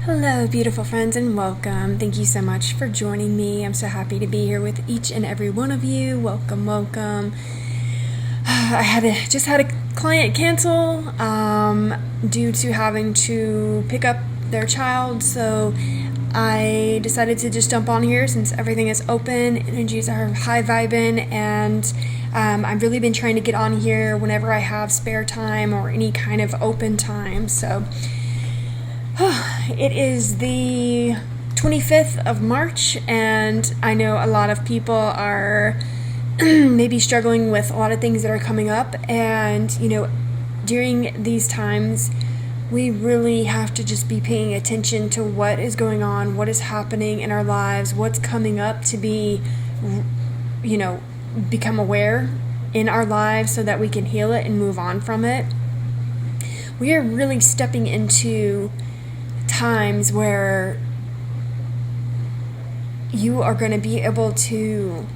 Hello, beautiful friends, and welcome. Thank you so much for joining me. I'm so happy to be here with each and every one of you. Welcome, welcome. Just had a client cancel due to having to pick up their child, so I decided to just jump on here since everything is open. Energies are high vibing, and I've really been trying to get on here whenever I have spare time or any kind of open time. So it is the 25th of March, and I know a lot of people are maybe struggling with a lot of things that are coming up, and during these times we really have to just be paying attention to what is going on, what is happening in our lives, what's coming up, to be become aware in our lives so that we can heal it and move on from it. We are really stepping into times where you are going to be able to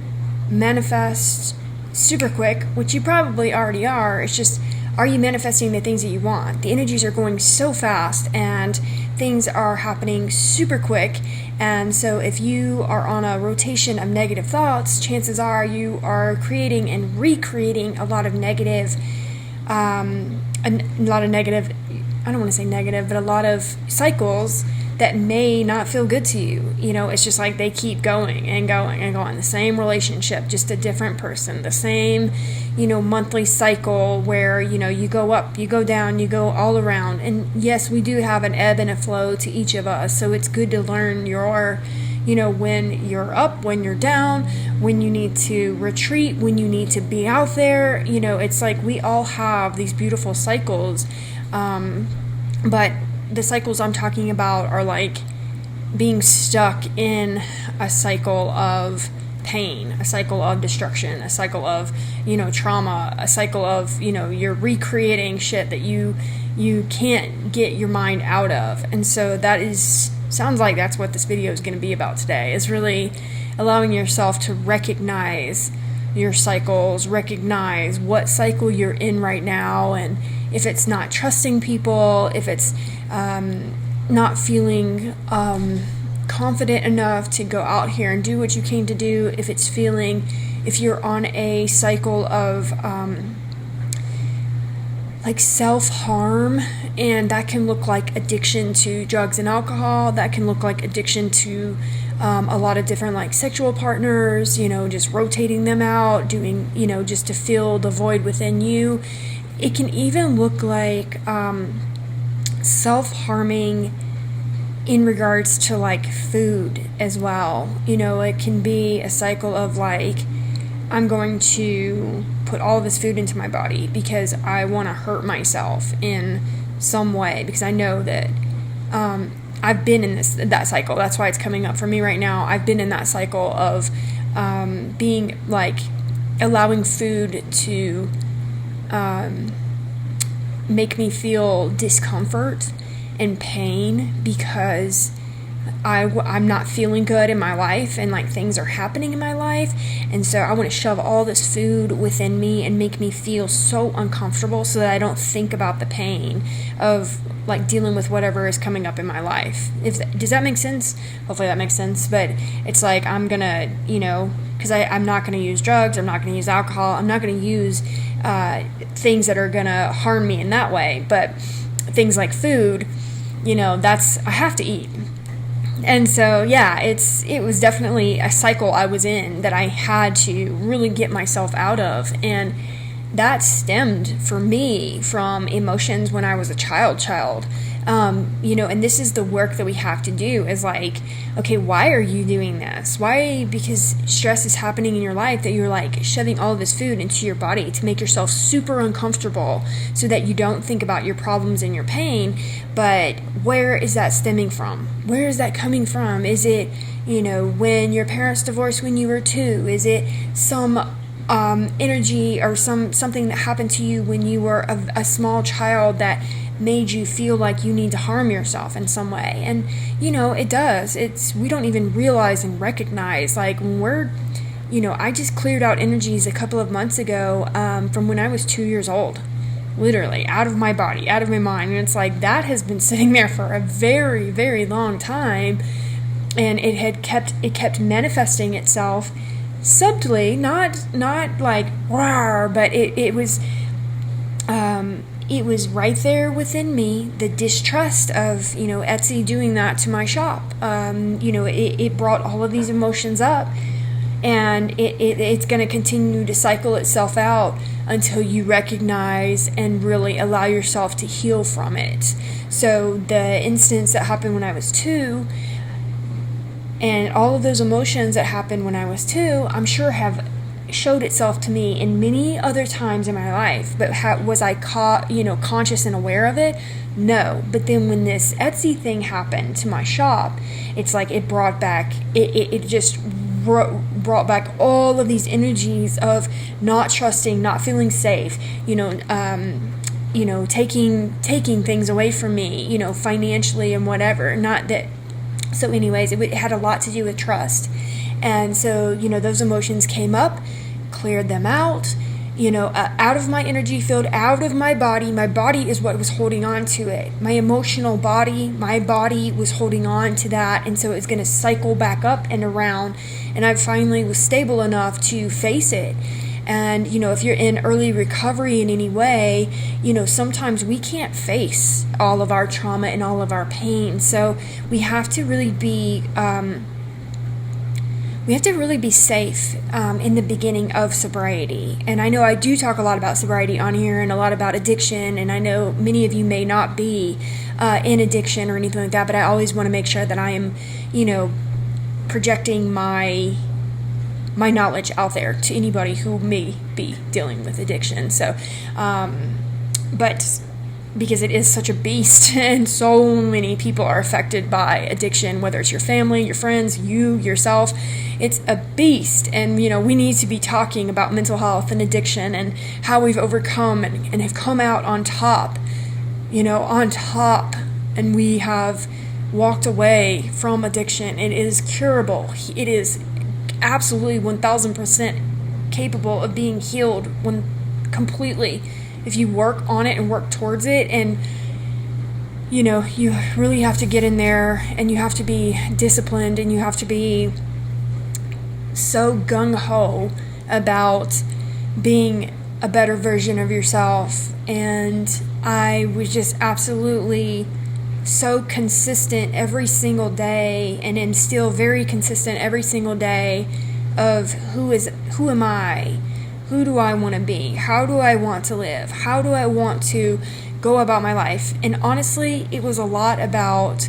manifest super quick, which you probably already are. It's just, are you manifesting the things that you want? The energies are going so fast and things are happening super quick, and so if you are on a rotation of negative thoughts, chances are you are creating and recreating a lot of negative I don't want to say negative, but a lot of cycles that may not feel good to you. It's just like they keep going and going and going. The same relationship, just a different person. The same, monthly cycle where, you go up, you go down, you go all around. And yes, we do have an ebb and a flow to each of us. So it's good to learn when you're up, when you're down, when you need to retreat, when you need to be out there. It's like we all have these beautiful cycles. But the cycles I'm talking about are like being stuck in a cycle of pain, a cycle of destruction, a cycle of, trauma, a cycle of, you're recreating shit that you can't get your mind out of. And so sounds like that's what this video is going to be about today, is really allowing yourself to recognize your cycles, recognize what cycle you're in right now, and if it's not trusting people, if it's not feeling confident enough to go out here and do what you came to do, if you're on a cycle of like self-harm, and that can look like addiction to drugs and alcohol, that can look like addiction to a lot of different like sexual partners, just rotating them out, doing, just to fill the void within you. It can even look like self-harming in regards to like food as well. It can be a cycle of like, I'm going to put all of this food into my body because I want to hurt myself in some way, because I know that I've been in that cycle. That's why it's coming up for me right now. I've been in that cycle of being like allowing food to make me feel discomfort and pain because I'm not feeling good in my life, and like things are happening in my life, and so I want to shove all this food within me and make me feel so uncomfortable so that I don't think about the pain of like dealing with whatever is coming up in my life. Does that make sense? Hopefully that makes sense. But it's like I'm gonna, because I'm not gonna use drugs, I'm not gonna use alcohol, I'm not gonna use things that are gonna harm me in that way. But things like food, I have to eat. And so, yeah, it was definitely a cycle I was in that I had to really get myself out of. And that stemmed for me from emotions when I was a child. And this is the work that we have to do, is like, okay, why are you doing this? Why? Because stress is happening in your life that you're like shoving all of this food into your body to make yourself super uncomfortable so that you don't think about your problems and your pain. But where is that stemming from? Where is that coming from? Is it, when your parents divorced when you were 2? Is it some energy or something that happened to you when you were a small child that made you feel like you need to harm yourself in some way? And it does. We don't even realize and recognize, like, when we're I just cleared out energies a couple of months ago from when I was 2 years old. literally out of my body, out of my mind. And it's like that has been sitting there for a very, very long time, and it kept manifesting itself subtly, not like rawr, but it was right there within me, the distrust of, Etsy doing that to my shop. It brought all of these emotions up, and it's going to continue to cycle itself out until you recognize and really allow yourself to heal from it. So the instance that happened when I was 2, and all of those emotions that happened when I was 2, I'm sure have showed itself to me in many other times in my life. But was I conscious and aware of it? No. But then when this Etsy thing happened to my shop, it's like it brought back, it just brought back all of these energies of not trusting, not feeling safe, taking things away from me, financially and whatever. Not that. So anyways, it had a lot to do with trust. And so, those emotions came up, cleared them out, out of my energy field, out of my body. My body is what was holding on to it. My emotional body, my body was holding on to that. And so it's going to cycle back up and around. And I finally was stable enough to face it. And, if you're in early recovery in any way, sometimes we can't face all of our trauma and all of our pain. So we have to really be safe in the beginning of sobriety. And I know I do talk a lot about sobriety on here and a lot about addiction, and I know many of you may not be in addiction or anything like that, but I always want to make sure that I am, projecting my knowledge out there to anybody who may be dealing with addiction. So, but because it is such a beast and so many people are affected by addiction, whether it's your family, your friends, you, yourself, it's a beast. And, we need to be talking about mental health and addiction and how we've overcome and have come out on top, and we have walked away from addiction. It is curable. It is absolutely 1000% capable of being healed when completely, if you work on it and work towards it. And you really have to get in there, and you have to be disciplined, and you have to be so gung-ho about being a better version of yourself. And I was just absolutely so consistent every single day, and am still very consistent every single day of who am I, who do I want to be, how do I want to live, how do I want to go about my life. And honestly, it was a lot about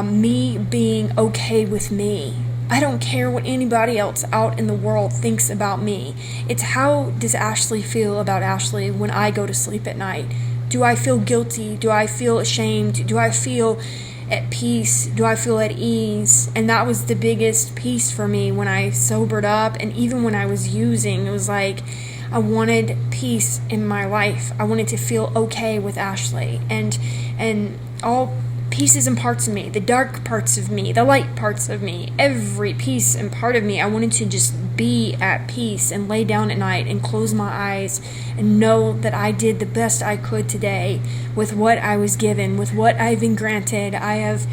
me being okay with me. I don't care what anybody else out in the world thinks about me. It's how does Ashley feel about Ashley when I go to sleep at night? Do I feel guilty? Do I feel ashamed? Do I feel at peace? Do I feel at ease? And that was the biggest piece for me when I sobered up, and even when I was using. It was like I wanted peace in my life. I wanted to feel okay with Ashley, and all pieces and parts of me, the dark parts of me, the light parts of me, every piece and part of me, I wanted to just be at peace and lay down at night and close my eyes and know that I did the best I could today with what I was given, with what I've been granted. I have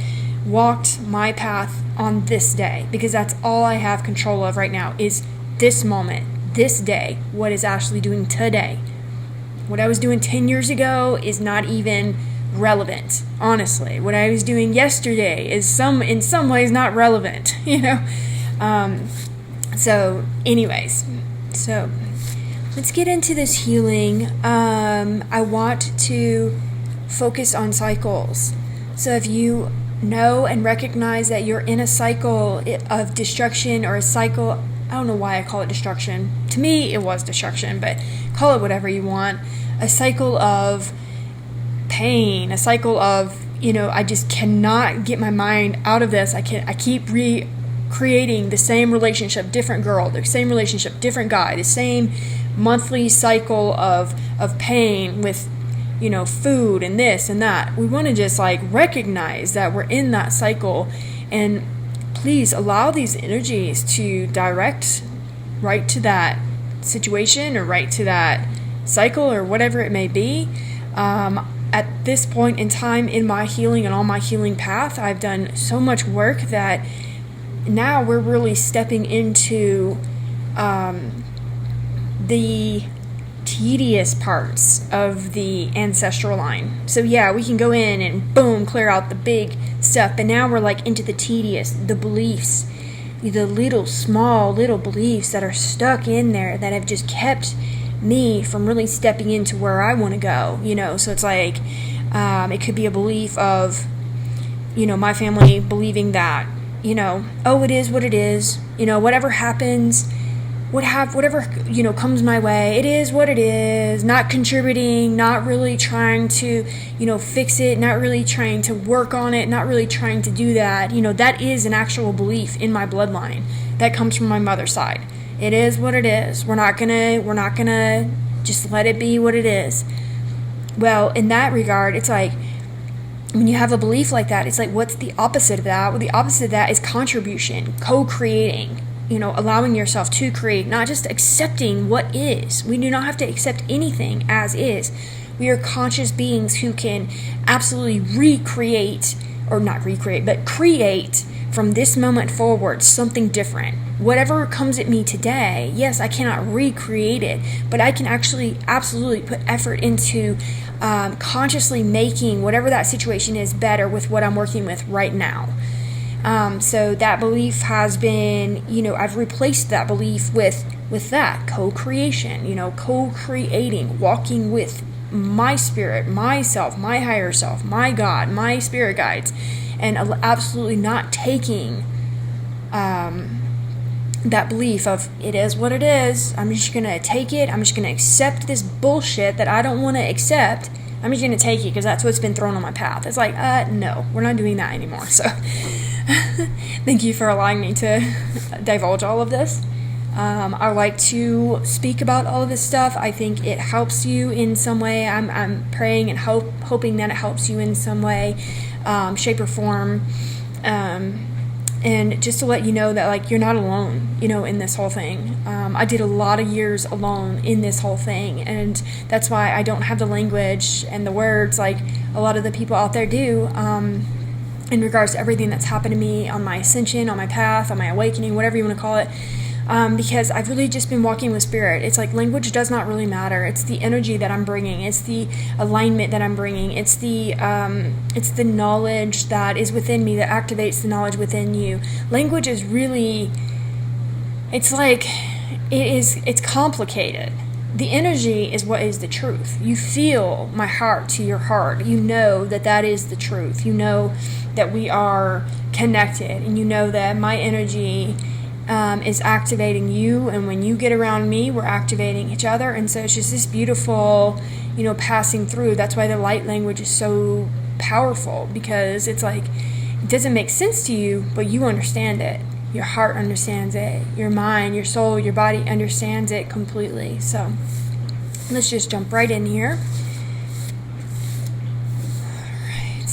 walked my path on this day, because that's all I have control of right now is this moment, this day. What is Ashley doing today? What I was doing 10 years ago is not even relevant, honestly. What I was doing yesterday is in some ways not relevant, So anyways, so let's get into this healing. I want to focus on cycles. So if you know and recognize that you're in a cycle of destruction, or a cycle, I don't know why I call it destruction. To me, it was destruction, but call it whatever you want. A cycle of pain, a cycle of, I just cannot get my mind out of this. I keep recreating the same relationship, different girl, the same relationship, different guy, the same monthly cycle of pain with, food and this and that. We want to just recognize that we're in that cycle, and please allow these energies to direct right to that situation, or right to that cycle or whatever it may be. At this point in time in my healing and on my healing path, I've done so much work that now we're really stepping into the tedious parts of the ancestral line. So yeah, we can go in and boom, clear out the big stuff, but now we're like into the tedious, the beliefs, the little beliefs that are stuck in there that have just kept me from really stepping into where I want to go, so it's like it could be a belief of my family believing that oh, it is what it is, whatever happens, whatever comes my way, it is what it is, not contributing, not really trying to fix it, not really trying to work on it, not really trying to do that. That is an actual belief in my bloodline that comes from my mother's side. It is what it is. We're not gonna just let it be what it is. Well, in that regard, it's like when you have a belief like that, it's like, what's the opposite of that? Well, the opposite of that is contribution, co-creating, allowing yourself to create, not just accepting what is. We do not have to accept anything as is. We are conscious beings who can absolutely recreate, or not recreate, but create from this moment forward something different. Whatever comes at me today, yes, I cannot recreate it, but I can actually absolutely put effort into consciously making whatever that situation is better with what I'm working with right now. So that belief has been, I've replaced that belief with that co-creation, co-creating, walking with my spirit, myself, my higher self, my God, my spirit guides, and absolutely not taking that belief of it is what it is. I'm just going to take it. I'm just going to accept this bullshit that I don't want to accept. I'm just going to take it because that's what's been thrown on my path. It's like, no, we're not doing that anymore. So thank you for allowing me to divulge all of this. I like to speak about all of this stuff. I think it helps you in some way. I'm praying and hoping that it helps you in some way, shape or form. And just to let you know that, like, you're not alone, in this whole thing. I did a lot of years alone in this whole thing, and that's why I don't have the language and the words like a lot of the people out there do, in regards to everything that's happened to me on my ascension, on my path, on my awakening, whatever you want to call it. Because I've really just been walking with spirit. It's like language does not really matter. It's the energy that I'm bringing. It's the alignment that I'm bringing. It's the knowledge that is within me that activates the knowledge within you. Language is really, it's complicated. The energy is what is the truth. You feel my heart to your heart. You know that is the truth. You know that we are connected, and you know that my energy is activating you, and when you get around me, we're activating each other. And so it's just this beautiful, passing through. That's why the light language is so powerful, because it's like, it doesn't make sense to you, but you understand it. Your heart understands it. Your mind, your soul, your body understands it completely. So let's just jump right in here. All right.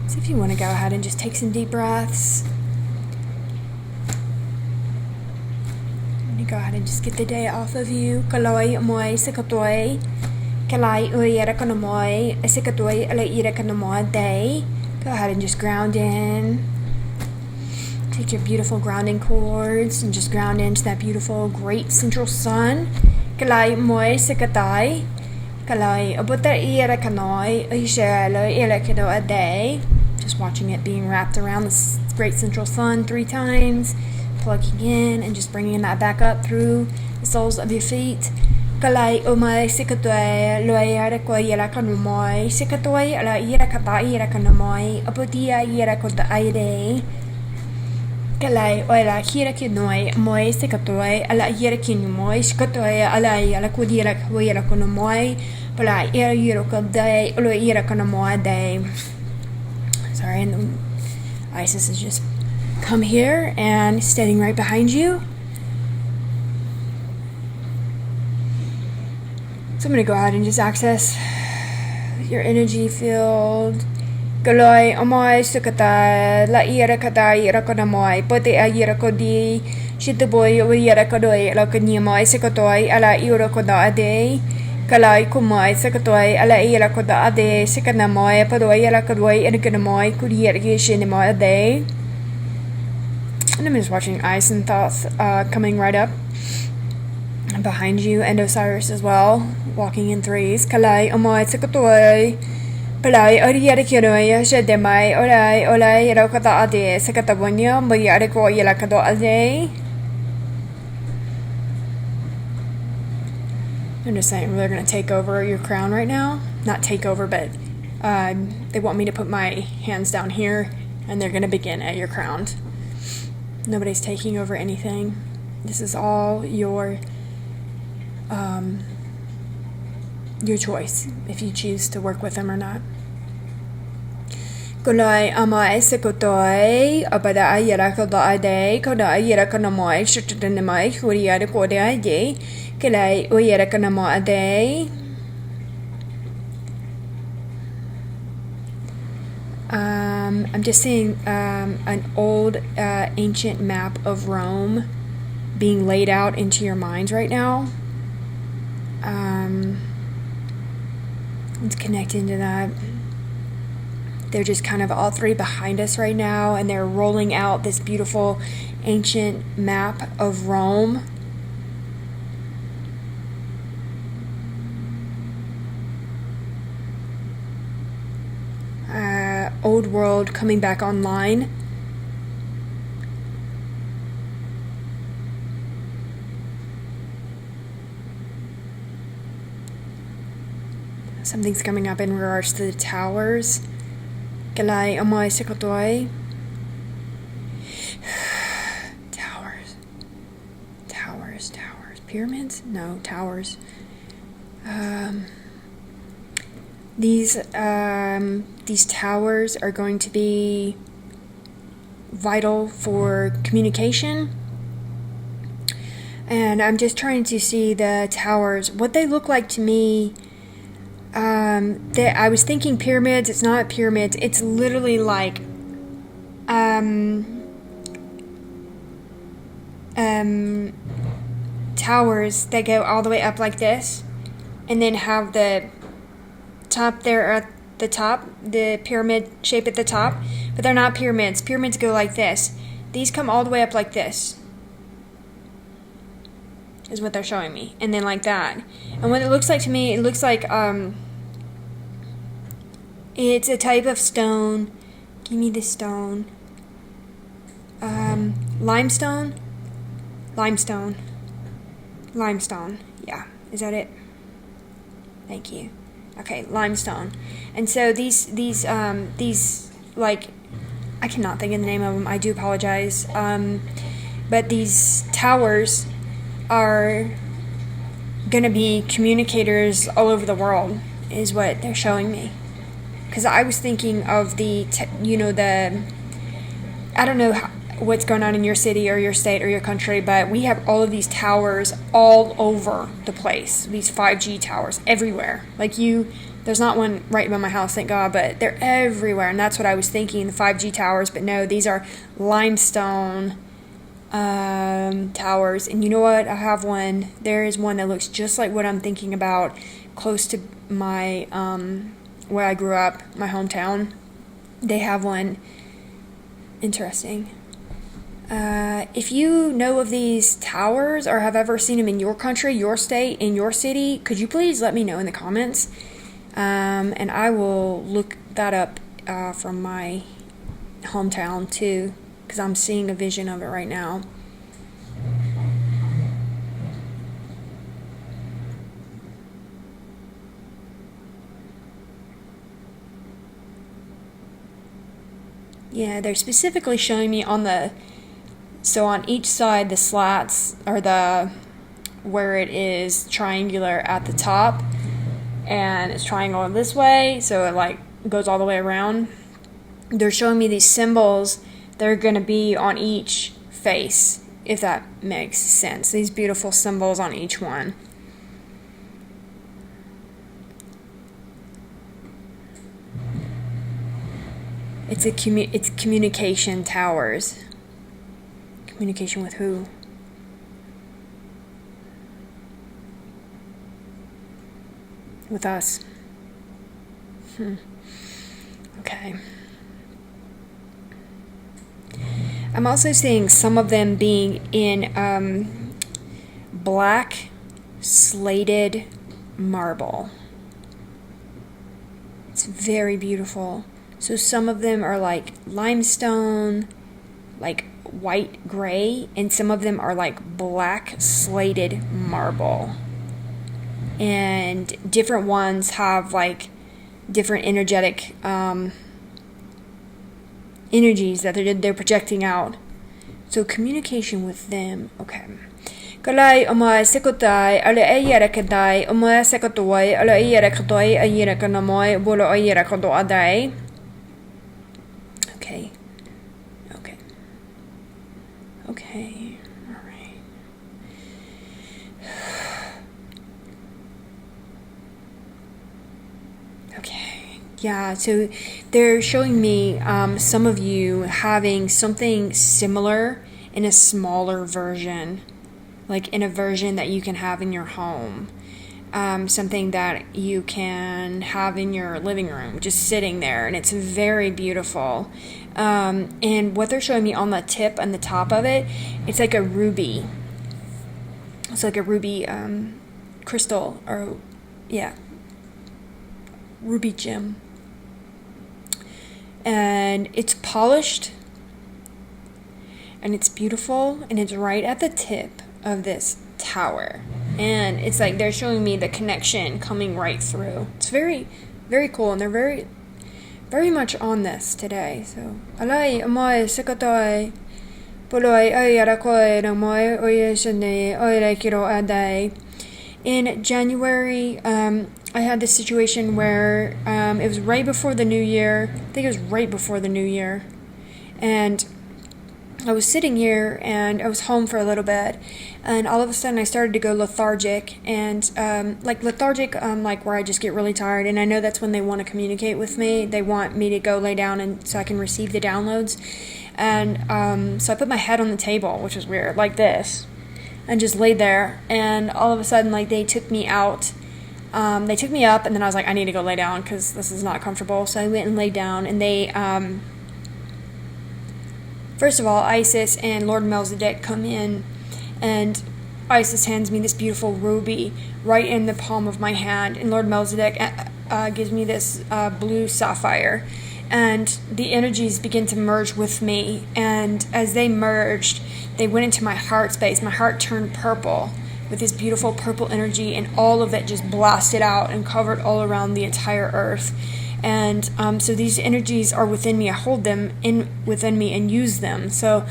So if you want to go ahead and just take some deep breaths. Go ahead and just get the day off of you. Kaloi moi sikatoi. Kalai uyera kanamoi. Sikatoi alaira kanamoi day. Go ahead and just ground in. Take your beautiful grounding cords and just ground into that beautiful, great central sun. Kalai moi sikatai. Kalai abota ira kanoi. Ishelo ira kano a day. Just watching it being wrapped around this great central sun 3 times. Plugging in and just bringing that back up through the soles of your feet. Kalai omai sikatoi loyara ko yara kanumoi sikatoi ala ira kata ira kanumoi apotia ira kota aire. Kalai oila hira kinoi moi sikatoi ala ira kinumoi sikatoi ala ko ira ko yara kanumoi pala ira ko day lo ira kanumoi day. Sorry, and the Isis is just come here and standing right behind you. So I'm going to go ahead and just access your energy field. Galoi omoi sukata la ira kata ira kona moi pote a ira kodi Shitaboy Oyera Kodoi Alakanyamai Sekotoi Ala Irokoda Ade Kalai Kumai Sekotoi Ala Irakoda Ade Sekanamoy Padoi Alakadoi Edikanamoy Kuriergi Shinimoy Ade. And I'm just watching Ice and Thoth coming right up behind you, and Osiris as well, walking in threes. Kalai Omoy Sekotoi Palai Oriadikiroi Shedemai Olai Rokata Ade Sekatabonia Moyariko Yelakado Ade. I'm just saying they're going to take over your crown right now. Not take over, but they want me to put my hands down here, and they're going to begin at your crown. Nobody's taking over anything. This is all your choice, if you choose to work with them or not. Kulai amai sekotoi abada ayara koda ade koda ayara kanamoi shutudinamai kuriya koda ade kilai oyara kanamo ade. I'm just seeing an old ancient map of Rome being laid out into your minds right now. It's connecting to that. They're just kind of all three behind us right now, and they're rolling out this beautiful ancient map of Rome. Old world coming back online. Something's coming up in regards to the towers. Galai Amai Sekotoi. Towers. Pyramids? No, towers. These towers are going to be vital for communication. And I'm just trying to see the towers, what they look like to me. I was thinking pyramids. It's not pyramids. It's literally like towers that go all the way up like this, and then have the top there at the top, the pyramid shape at the top. But they're not pyramids. Pyramids go like this. These come all the way up like this, is what they're showing me, and then like that. And what it looks like to me, it looks like it's a type of stone. Give me the stone. Limestone. Yeah, is that it? Thank you. Okay, limestone. And so these like, I cannot think of the name of them. I do apologize. But these towers are going to be communicators all over the world, is what they're showing me. Because I was thinking of I don't know what's going on in your city or your state or your country, but we have all of these towers all over the place. These 5G towers everywhere. There's not one right by my house, thank God, but they're everywhere. And that's what I was thinking, the 5G towers. But no, these are limestone towers. And you know what? I have one. There is one that looks just like what I'm thinking about, close to my where I grew up, my hometown. They have one. Interesting. If you know of these towers or have ever seen them in your country, your state, in your city, could you please let me know in the comments? And I will look that up from my hometown too, because I'm seeing a vision of it right now. Yeah, they're specifically showing me on each side, the slats, or where it is triangular at the top, and it's triangle this way, so it goes all the way around. They're showing me these symbols that are going to be on each face, if that makes sense. These beautiful symbols on each one. It's communication towers. Communication with who? with us. Okay. I'm also seeing some of them being in black slated marble. It's very beautiful. So some of them are like limestone, like white gray, and some of them are like black slated marble. And different ones have like different energetic energies that they're projecting out. So communication with them. Okay. Kalai omai sekutai ale ayera kadai omai sekatoi ale ayera kadoi ayera kanamoi bolo ayera kado adai. Okay. Okay. Okay. All right. Okay. Yeah, so they're showing me some of you having something similar in a smaller version, like in a version that you can have in your home, something that you can have in your living room, just sitting there, and it's very beautiful. And what they're showing me on the tip and the top of it, it's like a ruby. It's like a ruby crystal, or yeah, ruby gem. And it's polished, and it's beautiful, and it's right at the tip of this tower. And it's like they're showing me the connection coming right through. It's very, very cool, and they're very, very much on this today. So, alai amai sekatai poloi ayarakoi namoi oyeshane oirakiro adai. In January, I had this situation where it was right before the new year. I think it was right before the new year. And I was sitting here, and I was home for a little bit, and all of a sudden I started to go lethargic, and like where I just get really tired, and I know that's when they want to communicate with me. They want me to go lay down and so I can receive the downloads. And so I put my head on the table, which was weird, like this, and just laid there, and all of a sudden, like, they took me out. They took me up, and then I was like, I need to go lay down because this is not comfortable. So I went and laid down, and they first of all, Isis and Lord Melchizedek come in, and Isis hands me this beautiful ruby right in the palm of my hand, and Lord Melchizedek gives me this blue sapphire, and the energies begin to merge with me, and as they merged, they went into my heart space. My heart turned purple with this beautiful purple energy, and all of it just blasted out and covered all around the entire earth. And so these energies are within me. I hold them within me and use them. So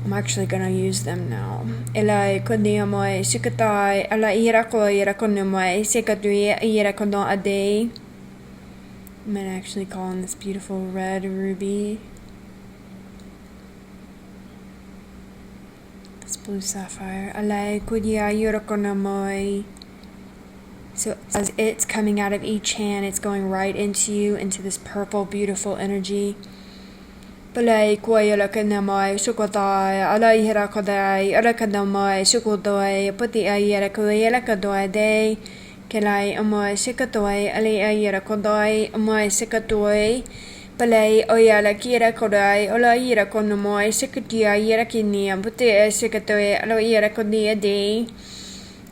I'm actually going to use them now. I'm going to actually call on this beautiful red ruby. This blue sapphire. So as it's coming out of each hand, it's going right into you, into this purple, beautiful energy.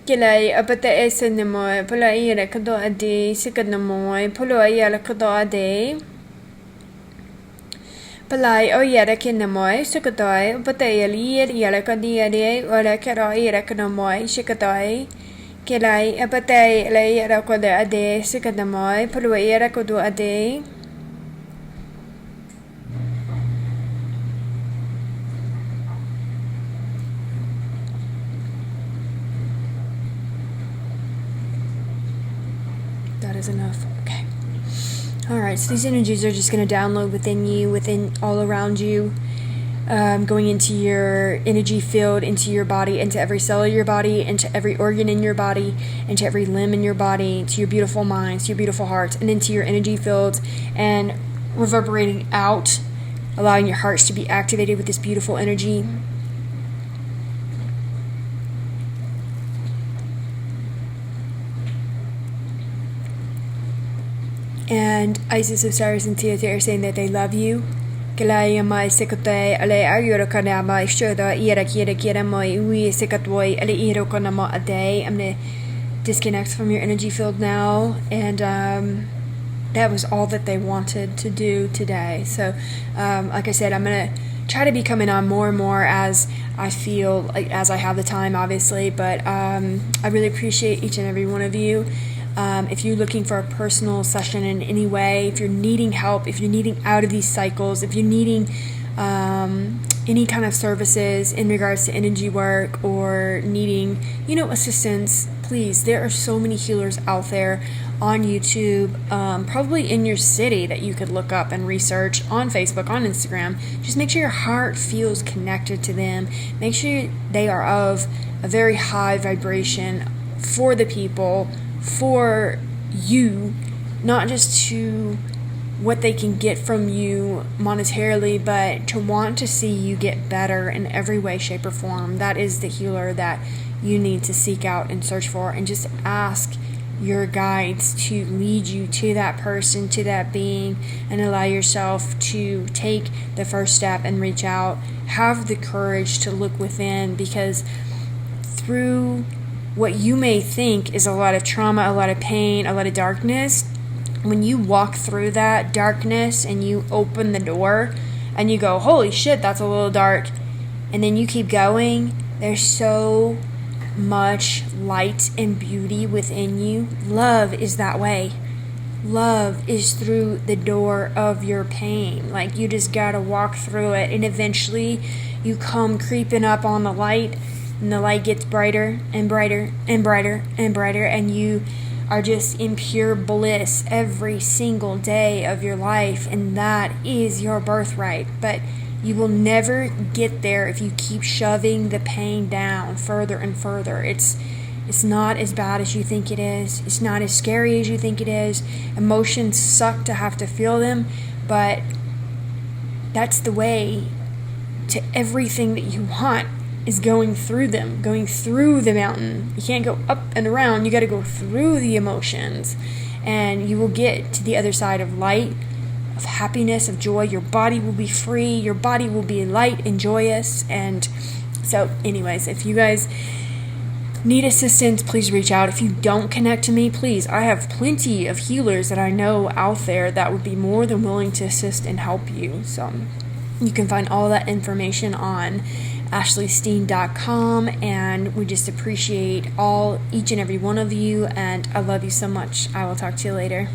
Kilai apata esenemo pula ira kado ade sikanamoy pulo ayala kado ade palai oyara kinamoy sukatoy apata yali yala kadi ade ora karo ira kanamoy shikatoy kilai apata lay yara kado ade sikanamoy pulo ayara kado ade. That is enough. Okay. Alright, so these energies are just going to download within you, within all around you, going into your energy field, into your body, into every cell of your body, into every organ in your body, into every limb in your body, to your beautiful mind, to your beautiful heart, and into your energy fields, and reverberating out, allowing your hearts to be activated with this beautiful energy. And Isis Osiris and Theater are saying that they love you. Kalaya mai sekote ale ayura kana mai shoda ira kira mai we sekatoi ale iro kana ma a day. I'm gonna disconnect from your energy field now, and that was all that they wanted to do today. So like I said, I'm gonna try to be coming on more and more as I feel like, as I have the time, obviously, but I really appreciate each and every one of you. If you're looking for a personal session in any way, if you're needing help, if you're needing out of these cycles, if you're needing any kind of services in regards to energy work or needing, assistance, please, there are so many healers out there on YouTube, probably in your city that you could look up and research, on Facebook, on Instagram. Just make sure your heart feels connected to them. Make sure they are of a very high vibration for the people, for you, not just to what they can get from you monetarily, but to want to see you get better in every way, shape, or form. That is the healer that you need to seek out and search for, and just ask your guides to lead you to that person, to that being, and allow yourself to take the first step and reach out. Have the courage to look within, because through what you may think is a lot of trauma, a lot of pain, a lot of darkness, when you walk through that darkness and you open the door and you go, holy shit, that's a little dark, and then you keep going, there's so much light and beauty within you. Love is that way. Love is through the door of your pain. Like, you just gotta walk through it, and eventually you come creeping up on the light, and the light gets brighter and brighter and brighter and brighter, and you are just in pure bliss every single day of your life, and that is your birthright. But you will never get there if you keep shoving the pain down further and further. It's not as bad as you think it is. It's not as scary as you think it is. Emotions suck to have to feel them, but that's the way to everything that you want, is going through them, going through the mountain. You can't go up and around. You got to go through the emotions, and you will get to the other side of light, of happiness, of joy. Your body will be free. Your body will be light and joyous. And so anyways, if you guys need assistance, please reach out. If you don't connect to me, please, I have plenty of healers that I know out there that would be more than willing to assist and help you. So you can find all that information on ashleysteen.com, and we just appreciate each and every one of you, and I love you so much. I will talk to you later.